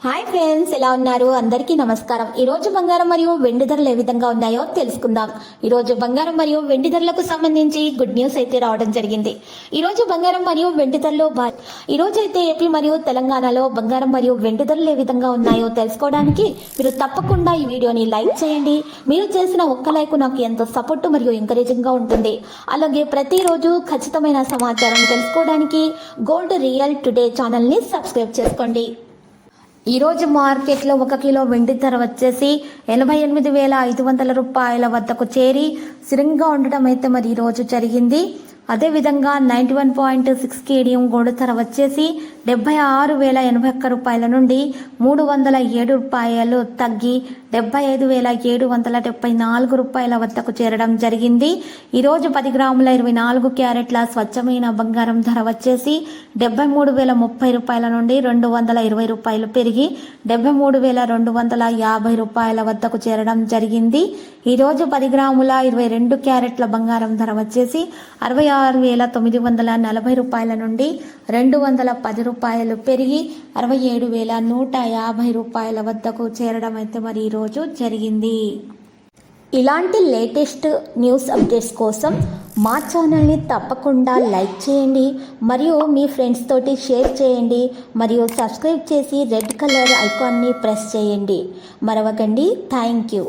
Hi friends, ఎలా ఉన్నారు? అందరికీ నమస్కారం. ఈరోజు బంగారం మరియు వెండి ధరలు ఏ విధంగా ఉన్నాయో తెలుసుకుందాం. ఈరోజు బంగారం మరియు వెండి ధరలకు సంబంధించి గుడ్ న్యూస్ అయితే రావడం జరిగింది. ఈరోజు బంగారం మరియు వెండి ధరలు ఈరోజు అయితే ఏపీ మరియు తెలంగాణలో బంగారం మరియు వెండి ధరలు ఏ విధంగా ఉన్నాయో తెలుసుకోవడానికి మీరు తప్పకుండా ఈ వీడియోని లైక్ చేయండి. మీరు చేసిన ఒక్క లైక్ నాకు ఎంతో సపోర్ట్ మరియు ఎంకరేజింగ్ గా ఉంటుంది. అలాగే ప్రతిరోజు ఖచ్చితమైన సమాచారం తెలుసుకోవడానికి గోల్డ్ రియల్ టుడే ఛానల్ ని సబ్స్క్రైబ్ చేసుకోండి. ఈరోజు మార్కెట్లో 1 కిలో వెండి ధర వచ్చేసి 88,500 రూపాయల వద్దకు చేరి స్థిరంగా ఉండటం అయితే మరి ఈరోజు జరిగింది. అదేవిధంగా 91.6 కేడియం గోల్డ్ ధర వచ్చేసి 76,081 రూపాయల నుండి 307 రూపాయలు తగ్గి 75,774 రూపాయల వద్దకు చేరడం జరిగింది. ఈరోజు 10 గ్రాముల 24 క్యారెట్ల స్వచ్ఛమైన బంగారం ధర వచ్చేసి 73,030 రూపాయల నుండి 220 రూపాయలు పెరిగి 73,250 రూపాయల వద్దకు చేరడం జరిగింది. ఈరోజు 10 గ్రాముల 22 క్యారెట్ల బంగారం ధర వచ్చేసి 66,940 రూపాయల నుండి 210 రూపాయలు పెరిగి 67,150 రూపాయల వద్దకు చేరడం అయితే మరి ఈరోజు జరిగింది. ఇలాంటి లేటెస్ట్ న్యూస్ అప్డేట్స్ కోసం మా ఛానల్ని తప్పకుండా లైక్ చేయండి మరియు మీ ఫ్రెండ్స్ తోటి షేర్ చేయండి మరియు సబ్స్క్రైబ్ చేసి రెడ్ కలర్ ఐకాన్ని ప్రెస్ చేయండి. మరవకండి. Thank you.